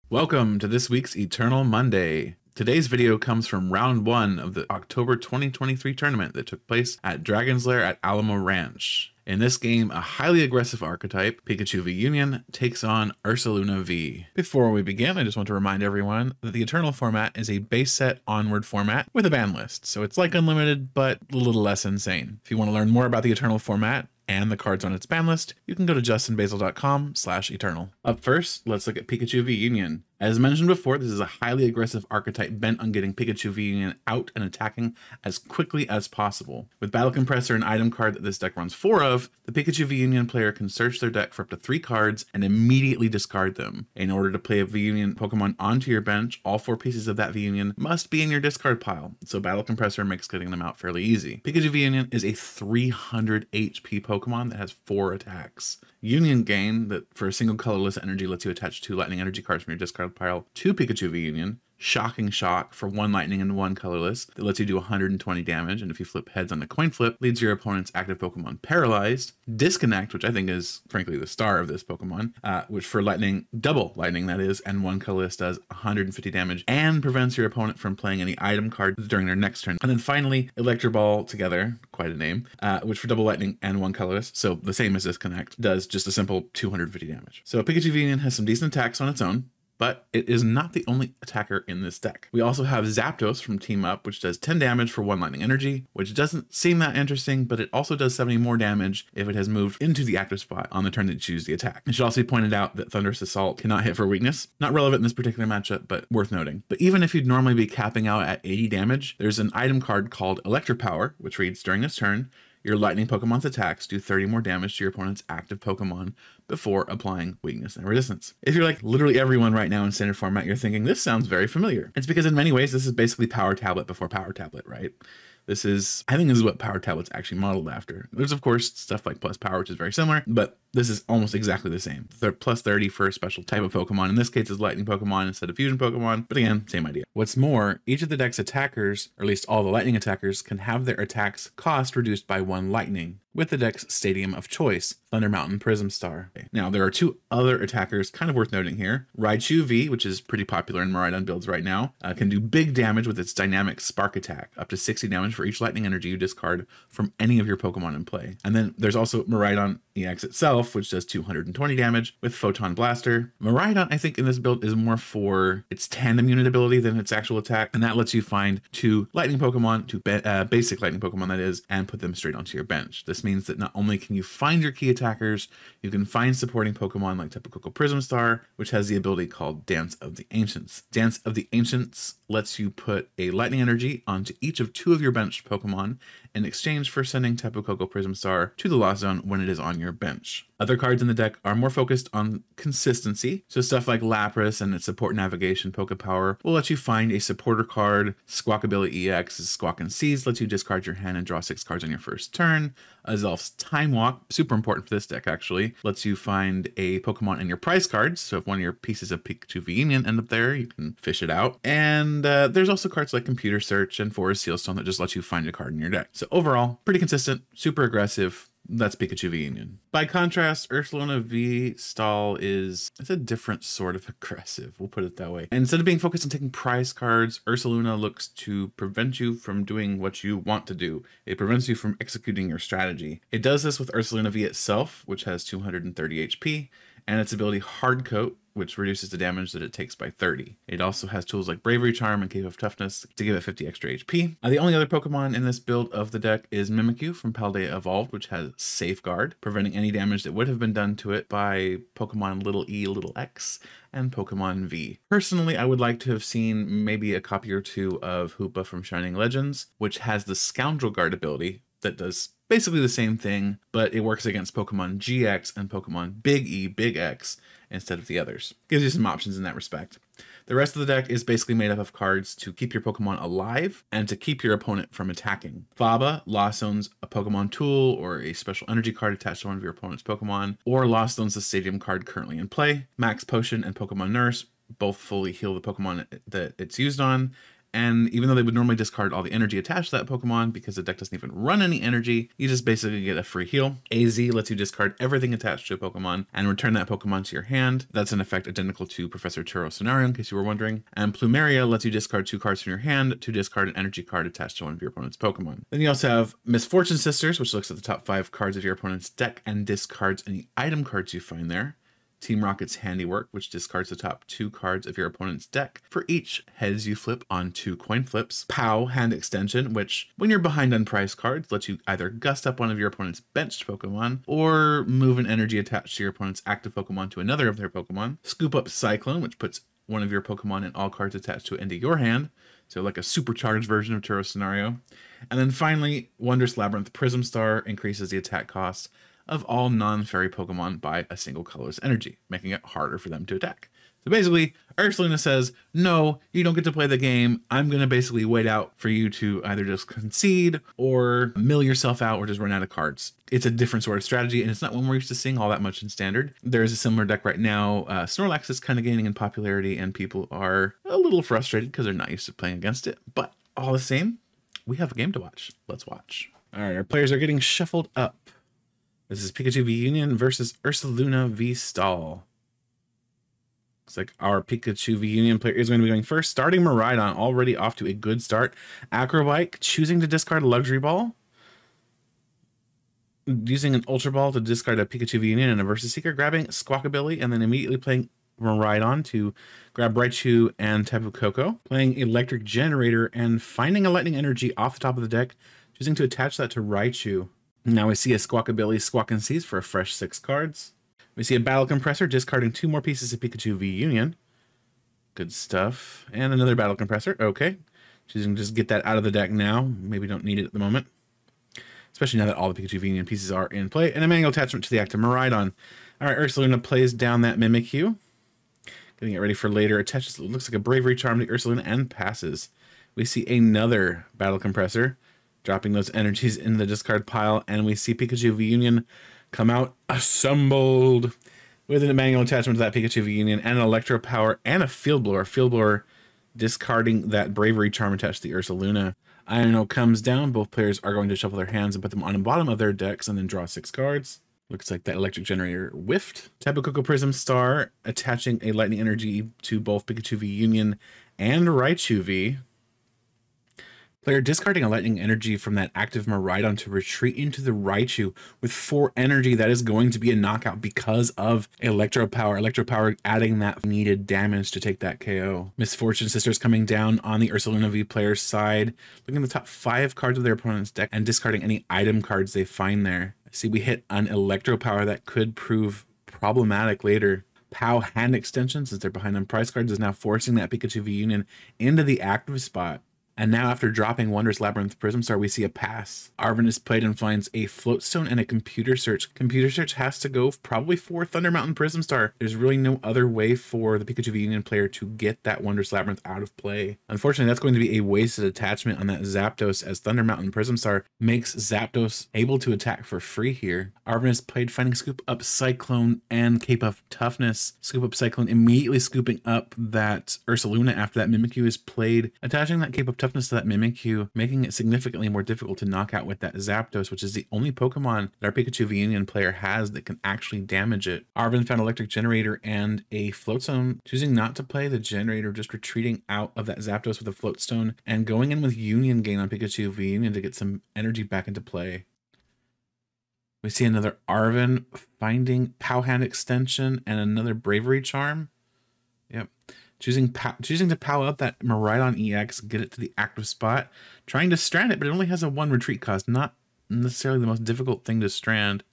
Welcome to this week's Eternal Monday. Today's video comes from round 1 of the October 2023 tournament that took place at Dragon's Lair at Alamo Ranch. In this game, a highly aggressive archetype, Pikachu V-UNION, takes on Ursaluna V. Before we begin, I just want to remind everyone that the Eternal format is a base set onward format with a ban list, so it's like Unlimited, but a little less insane. If you want to learn more about the Eternal format and the cards on its ban list, you can go to justinbasil.com/eternal. Up first, let's look at Pikachu V-UNION. As mentioned before, this is a highly aggressive archetype bent on getting Pikachu V-UNION out and attacking as quickly as possible. With Battle Compressor, an item card that this deck runs 4 of, the Pikachu V-UNION player can search their deck for up to 3 cards and immediately discard them. In order to play a V-UNION Pokemon onto your bench, all 4 pieces of that V-UNION must be in your discard pile, so Battle Compressor makes getting them out fairly easy. Pikachu V-UNION is a 300 HP Pokemon that has 4 attacks. Union Gain, that for a single colorless energy lets you attach 2 lightning energy cards from your discard pile to Pikachu V-UNION. Shocking Shock for 1 lightning and 1 colorless that lets you do 120 damage, and if you flip heads on the coin flip, leaves your opponent's active Pokemon paralyzed. Disconnect, which I think is frankly the star of this Pokemon, which for lightning, double lightning that is, and 1 colorless does 150 damage and prevents your opponent from playing any item cards during their next turn. And then finally, Electro Ball Together, quite a name, which for double lightning and 1 colorless, so the same as Disconnect, does just a simple 250 damage. So Pikachu V-UNION has some decent attacks on its own, but it is not the only attacker in this deck. We also have Zapdos from Team Up, which does 10 damage for 1 lightning energy, which doesn't seem that interesting, but it also does 70 more damage if it has moved into the active spot on the turn that you choose the attack. It should also be pointed out that Thunderous Assault cannot hit for weakness. Not relevant in this particular matchup, but worth noting. But even if you'd normally be capping out at 80 damage, there's an item card called Electropower, which reads during this turn, your lightning Pokemon's attacks do 30 more damage to your opponent's active Pokemon before applying weakness and resistance. If you're like literally everyone right now in standard format, you're thinking, this sounds very familiar. It's because in many ways, this is basically Power Tablet before Power Tablet, right? I think this is what Power Tablet's actually modeled after. There's of course stuff like Plus Power, which is very similar, but this is almost exactly the same. They're plus 30 for a special type of Pokemon. In this case, it's Lightning Pokemon instead of Fusion Pokemon, but again, same idea. What's more, each of the deck's attackers, or at least all the Lightning attackers, can have their attacks cost reduced by 1 Lightning with the deck's Stadium of Choice, Thunder Mountain Prism Star. Now, there are 2 other attackers kind of worth noting here. Raichu V, which is pretty popular in Miraidon builds right now, can do big damage with its dynamic Spark attack, up to 60 damage for each lightning energy you discard from any of your Pokemon in play. And then there's also Miraidon EX itself, which does 220 damage with Photon Blaster. Miraidon, I think in this build is more for its tandem unit ability than its actual attack, and that lets you find 2 lightning Pokemon, 2 basic lightning Pokemon that is, and put them straight onto your bench. This means that not only can you find your key attackers, you can find supporting Pokemon like Tapu Koko Prism Star, which has the ability called Dance of the Ancients. Dance of the Ancients lets you put a lightning energy onto each of 2 of your benched Pokemon in exchange for sending Tapu Koko Prism Star to the Lost Zone when it is on your bench. Other cards in the deck are more focused on consistency, so stuff like Lapras and its support navigation Pokepower will let you find a supporter card. Squawkabilly EX is Squawk and Seeds, lets you discard your hand and draw 6 cards on your first turn. Azelf's Time Walk, super important for this deck actually, lets you find a Pokemon in your prize cards, so if one of your pieces of Pikachu V-UNION end up there, you can fish it out. And there's also cards like Computer Search and Forest Sealstone that just let you find a card in your deck. So overall, pretty consistent, super aggressive. That's Pikachu V-UNION. By contrast, Ursaluna V Stall it's a different sort of aggressive, we'll put it that way. And instead of being focused on taking prize cards, Ursaluna looks to prevent you from doing what you want to do. It prevents you from executing your strategy. It does this with Ursaluna V itself, which has 230 HP, and its ability Hard Coat, which reduces the damage that it takes by 30. It also has tools like Bravery Charm and Cave of Toughness to give it 50 extra HP. The only other Pokemon in this build of the deck is Mimikyu from Paldea Evolved, which has Safeguard, preventing any damage that would have been done to it by Pokemon Little E, Little X, and Pokemon V. Personally, I would like to have seen maybe a copy or 2 of Hoopa from Shining Legends, which has the Scoundrel Guard ability that does basically the same thing, but it works against Pokemon GX and Pokemon Big E, Big X instead of the others. Gives you some options in that respect. The rest of the deck is basically made up of cards to keep your Pokemon alive and to keep your opponent from attacking. Faba Lost Zones a Pokemon tool or a special energy card attached to one of your opponent's Pokemon, or Lost Zones the Stadium card currently in play. Max Potion and Pokemon Nurse both fully heal the Pokemon that it's used on, And even though they would normally discard all the energy attached to that Pokemon, because the deck doesn't even run any energy, you just basically get a free heal. AZ lets you discard everything attached to a Pokemon and return that Pokemon to your hand. That's an effect identical to Professor Ursaluna, in case you were wondering. And Plumeria lets you discard 2 cards from your hand to discard an energy card attached to one of your opponent's Pokemon. Then you also have Misfortune Sisters, which looks at the top 5 cards of your opponent's deck and discards any item cards you find there. Team Rocket's Handiwork, which discards the top 2 cards of your opponent's deck for each heads you flip on 2 coin flips. POW Hand Extension, which, when you're behind on prize cards, lets you either gust up one of your opponent's benched Pokemon or move an energy attached to your opponent's active Pokemon to another of their Pokemon. Scoop Up Cyclone, which puts one of your Pokemon and all cards attached to it into your hand, so like a supercharged version of Turo Scenario. And then finally, Wondrous Labyrinth Prism Star increases the attack cost of all non-fairy Pokemon by a single colorless energy, making it harder for them to attack. So basically, Ursaluna says, no, you don't get to play the game. I'm going to basically wait out for you to either just concede or mill yourself out or just run out of cards. It's a different sort of strategy, and it's not one we're used to seeing all that much in Standard. There is a similar deck right now. Snorlax is kind of gaining in popularity, and people are a little frustrated because they're not used to playing against it. But all the same, we have a game to watch. Let's watch. All right, our players are getting shuffled up. This is Pikachu V-UNION versus Ursaluna V Stall. Looks like our Pikachu V-UNION player is going to be going first, starting Miraidon, already off to a good start. Acrobike, choosing to discard a Luxury Ball. Using an Ultra Ball to discard a Pikachu V-UNION and a Versus Seeker, grabbing Squawkabilly, and then immediately playing Miraidon to grab Raichu and Tapu Koko. Playing Electric Generator and finding a Lightning Energy off the top of the deck, choosing to attach that to Raichu. Now we see a Squawkabilly Squawk and Seize for a fresh 6 cards. We see a Battle Compressor discarding 2 more pieces of Pikachu V-UNION. Good stuff. And another Battle Compressor. Okay. Choosing to just get that out of the deck now. Maybe don't need it at the moment. Especially now that all the Pikachu V-UNION pieces are in play. And a manual attachment to the active Miraidon. Alright, Ursaluna plays down that Mimikyu. Getting it ready for later. Attaches, looks like a Bravery Charm to Ursaluna and passes. We see another Battle Compressor, dropping those energies in the discard pile, and we see Pikachu V-UNION come out assembled with a manual attachment to that Pikachu V-UNION and an Electro Power and a Field Blower. Field Blower discarding that Bravery Charm attached to the Ursaluna. Iono comes down. Both players are going to shuffle their hands and put them on the bottom of their decks and then draw 6 cards. Looks like that Electric Generator whiffed. Tapu Koko Prism Star attaching a Lightning Energy to both Pikachu V-UNION and Raichu V. Player discarding a Lightning Energy from that active Miraidon to retreat into the Raichu with 4 energy. That is going to be a knockout because of Electro Power. Electro Power adding that needed damage to take that KO. Misfortune Sisters coming down on the Ursaluna V player's side, looking at the top 5 cards of their opponent's deck and discarding any item cards they find there. See, we hit an Electro Power that could prove problematic later. POW Hand Extension, since they're behind on prize cards, is now forcing that Pikachu V-UNION into the active spot. And now after dropping Wondrous Labyrinth Prism Star, we see a pass. Arven is played and finds a Floatstone and a Computer Search. Computer Search has to go probably for Thunder Mountain Prism Star. There's really no other way for the Pikachu V-UNION player to get that Wondrous Labyrinth out of play. Unfortunately, that's going to be a wasted attachment on that Zapdos, as Thunder Mountain Prism Star makes Zapdos able to attack for free here. Arven is played, finding Scoop Up Cyclone and Cape of Toughness. Scoop Up Cyclone immediately scooping up that Ursaluna after that Mimikyu is played, attaching that Cape of Toughness to that Mimikyu, making it significantly more difficult to knock out with that Zapdos, which is the only Pokemon that our Pikachu V-UNION player has that can actually damage it. Arven found Electric Generator and a Floatstone, choosing not to play the Generator, just retreating out of that Zapdos with a Floatstone and going in with Union Gain on Pikachu V-UNION to get some energy back into play. We see another Arven finding POW Hand Extension and another Bravery Charm. Yep. Choosing to POW up that Miraidon EX, get it to the active spot. Trying to strand it, but it only has a 1 retreat cost. Not necessarily the most difficult thing to strand.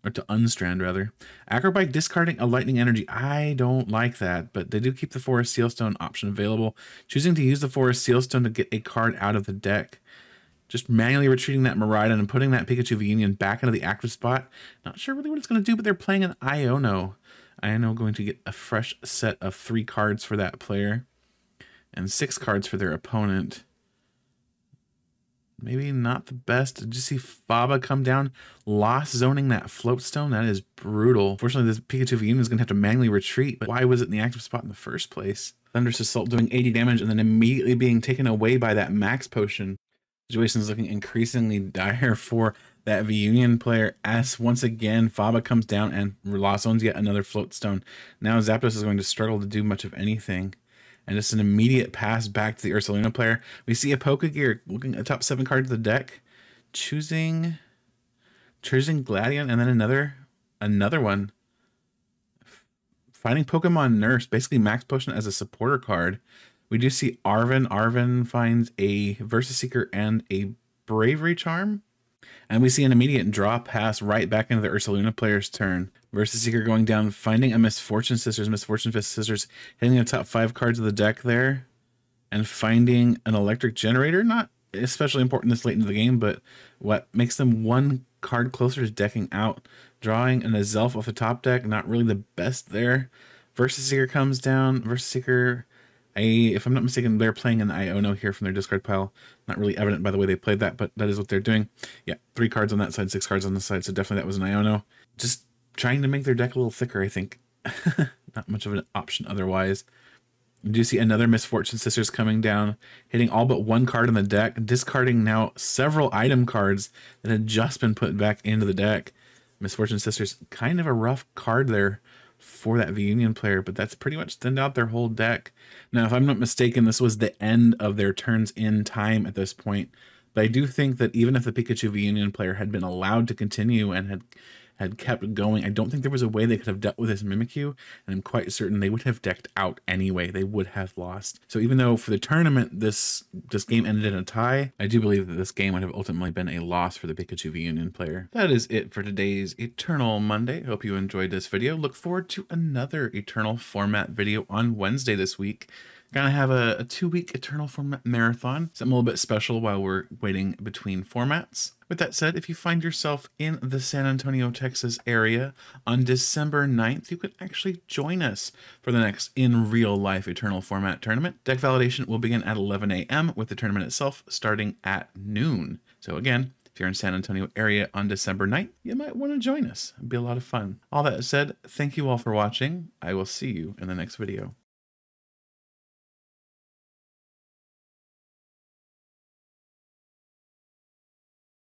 Or to unstrand, rather. Acrobike discarding a Lightning Energy. I don't like that, but they do keep the Forest Sealstone option available. Choosing to use the Forest Sealstone to get a card out of the deck. Just manually retreating that Miraidon and putting that Pikachu V-UNION back into the active spot. Not sure really what it's going to do, but they're playing an Iono. Iono going to get a fresh set of 3 cards for that player. And 6 cards for their opponent. Maybe not the best. Did you see Faba come down? Lost zoning that Floatstone? That is brutal. Fortunately, this Pikachu V-UNION is going to have to manually retreat. But why was it in the active spot in the first place? Thunderous Assault doing 80 damage and then immediately being taken away by that max potion. Situation is looking increasingly dire for that V-Union player as once again Faba comes down and Ross owns yet another float stone. Now Zapdos is going to struggle to do much of anything. And just an immediate pass back to the Ursaluna player. We see a Pokegear looking at the top 7 cards of the deck, choosing Gladion and then another one. Finding Pokemon Nurse, basically Max Potion as a supporter card. We do see Arven. Arven finds a Versus Seeker and a Bravery Charm. And we see an immediate draw pass right back into the Ursaluna player's turn. Versus Seeker going down, finding a Misfortune Sisters, Misfortune Fist Sisters, hitting the top 5 cards of the deck there. And finding an Electric Generator, not especially important this late into the game, but what makes them 1 card closer to decking out. Drawing an Azelf off the top deck, not really the best there. Versus Seeker comes down. Versus Seeker, if I'm not mistaken, they're playing an Iono here from their discard pile. Not really evident by the way they played that, but that is what they're doing. Yeah, 3 cards on that side, 6 cards on this side, so definitely that was an Iono. Just trying to make their deck a little thicker, I think. Not much of an option otherwise. You do see another Misfortune Sisters coming down, hitting all but 1 card on the deck, discarding now several item cards that had just been put back into the deck. Misfortune Sisters, kind of a rough card there for that V-Union player, but that's pretty much thinned out their whole deck. Now, if I'm not mistaken, this was the end of their turns in time at this point, but I do think that even if the Pikachu V-Union player had been allowed to continue and had kept going, I don't think there was a way they could have dealt with this Mimikyu, and I'm quite certain they would have decked out anyway. They would have lost. So even though for the tournament this game ended in a tie, I do believe that this game would have ultimately been a loss for the Pikachu V-Union player. That is it for today's Eternal Monday. Hope you enjoyed this video. Look forward to another Eternal format video on Wednesday this week. Gonna have a 2-week Eternal format marathon, something a little bit special while we're waiting between formats. With that said, if you find yourself in the San Antonio, Texas area on December 9th, you could actually join us for the next in real life Eternal format tournament. Deck validation will begin at 11 a.m. with the tournament itself starting at noon. So again, if you're in San Antonio area on December 9th, you might want to join us. It'd be a lot of fun. All that said, thank you all for watching. I will see you in the next video.